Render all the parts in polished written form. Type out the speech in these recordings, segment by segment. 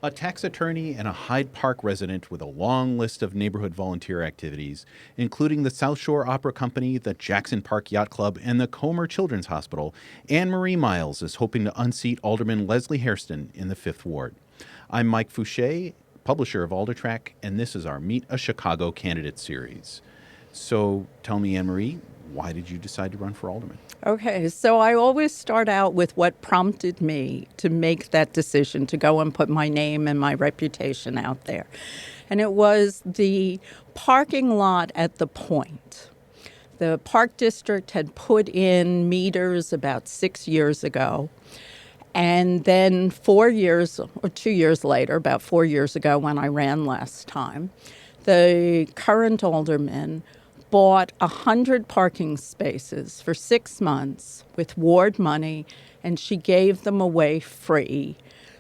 A tax attorney and a Hyde Park resident with a long list of neighborhood volunteer activities, including the South Shore Opera Company, the Jackson Park Yacht Club, and the Comer Children's Hospital, Anne Marie Miles is hoping to unseat Alderman Leslie Hairston in the 5th Ward. I'm Mike Fouché, publisher of Aldertrack, and this is our Meet a Chicago Candidate series. So tell me, Anne Marie, why did you decide to run for alderman? Okay, so I always start out with what prompted me to make that decision to go and put my name and my reputation out there. And it was the parking lot at the Point. The Park District had put in meters about 6 years ago. And then 4 years or 2 years later, about 4 years ago when I ran last time, the current alderman bought 100 parking spaces for 6 months with ward money, and she gave them away free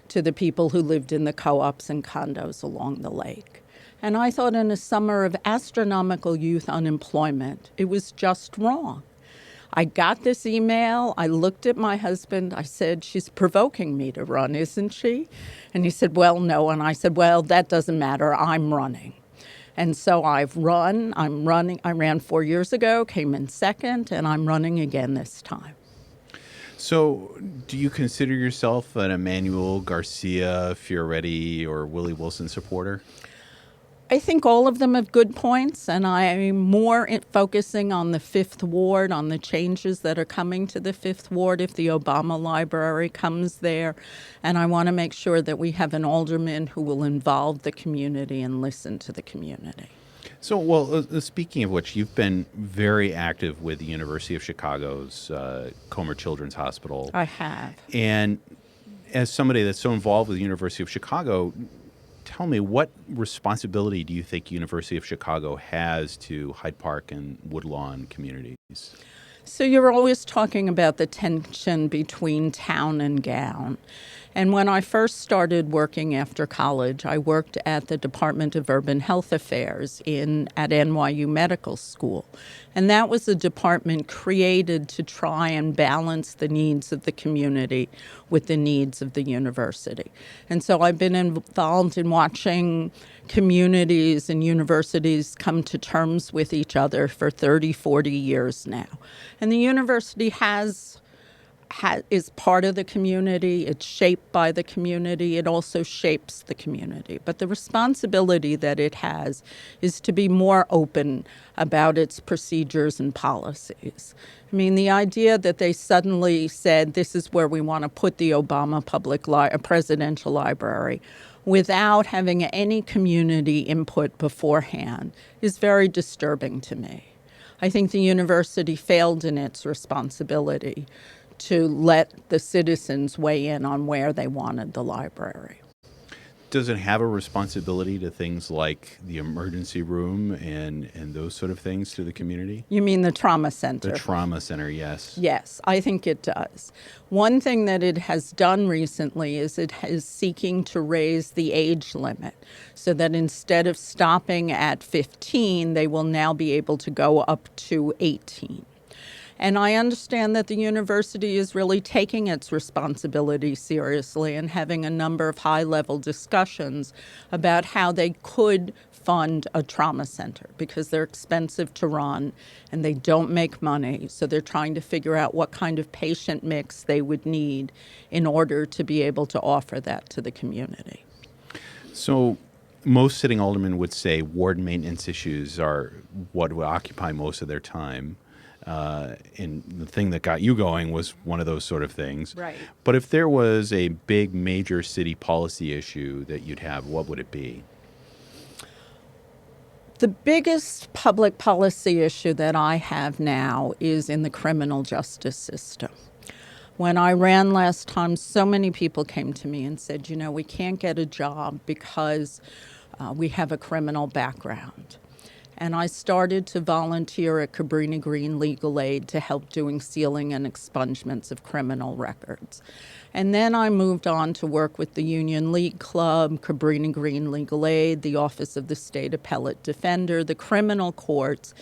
to the people who lived in the co-ops and condos along the lake. And I thought in a summer of astronomical youth unemployment, it was just wrong. I got this email. I looked at my husband. I said, she's provoking me to run, isn't she? And he said, well, no. And I said, well, that doesn't matter. I'm running. And so I'm running. I ran 4 years ago, came in second, and I'm running again this time. So do you consider yourself an Emmanuel Garcia, Fioretti, or Willie Wilson supporter? I think all of them have good points, and I'm more focusing on the 5th Ward, on the changes that are coming to the 5th Ward if the Obama Library comes there. And I want to make sure that we have an alderman who will involve the community and listen to the community. So, well, speaking of which, you've been very active with the University of Chicago's Comer Children's Hospital. I have. And as somebody that's so involved with the University of Chicago, tell me, what responsibility do you think University of Chicago has to Hyde Park and Woodlawn communities? So you're always talking about the tension between town and gown. And when I first started working after college, I worked at the Department of Urban Health Affairs at NYU Medical School. And that was a department created to try and balance the needs of the community with the needs of the university. And so I've been involved in watching communities and universities come to terms with each other for 30, 40 years now. And the university is part of the community. It's shaped by the community. It also shapes the community. But the responsibility that it has is to be more open about its procedures and policies. I mean, the idea that they suddenly said this is where we want to put the Obama presidential library without having any community input beforehand is very disturbing to me. I think the university failed in its responsibility to let the citizens weigh in on where they wanted the library. Does it have a responsibility to things like the emergency room and those sort of things to the community? You mean the trauma center? The trauma center, yes. Yes, I think it does. One thing that it has done recently is it is seeking to raise the age limit so that instead of stopping at 15, they will now be able to go up to 18. And I understand that the university is really taking its responsibility seriously and having a number of high-level discussions about how they could fund a trauma center because they're expensive to run and they don't make money. So they're trying to figure out what kind of patient mix they would need in order to be able to offer that to the community. So most sitting aldermen would say ward maintenance issues are what would occupy most of their time. And the thing that got you going was one of those sort of things. Right. But if there was a big major city policy issue that you'd have, what would it be? The biggest public policy issue that I have now is in the criminal justice system. When I ran last time, so many people came to me and said, we can't get a job because we have a criminal background. And I started to volunteer at Cabrini Green Legal Aid to help doing sealing and expungements of criminal records. And then I moved on to work with the Union League Club, Cabrini Green Legal Aid, the Office of the State Appellate Defender, the criminal courts.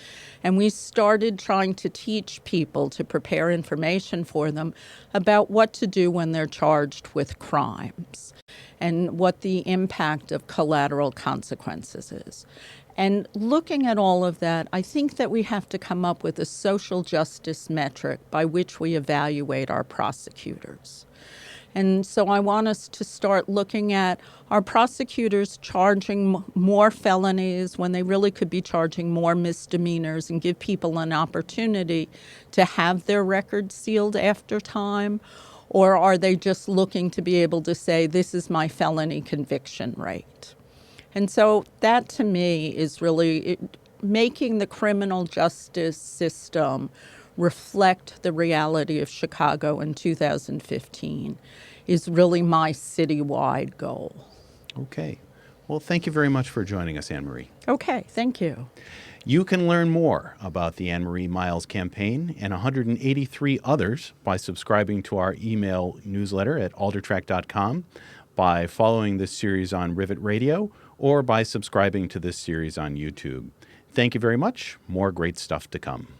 And we started trying to teach people to prepare information for them about what to do when they're charged with crimes. and what the impact of collateral consequences is. And looking at all of that, I think that we have to come up with a social justice metric by which we evaluate our prosecutors. And so I want us to start looking at, are prosecutors charging more felonies when they really could be charging more misdemeanors and give people an opportunity to have their records sealed after time? Or are they just looking to be able to say, this is my felony conviction rate? And so that, to me, is really making the criminal justice system reflect the reality of Chicago in 2015 is really my citywide goal. Okay. Well, thank you very much for joining us, Anne Marie. Okay, thank you. You can learn more about the Anne Marie Miles campaign and 183 others by subscribing to our email newsletter at aldertrack.com, by following this series on Rivet Radio, or by subscribing to this series on YouTube. Thank you very much. More great stuff to come.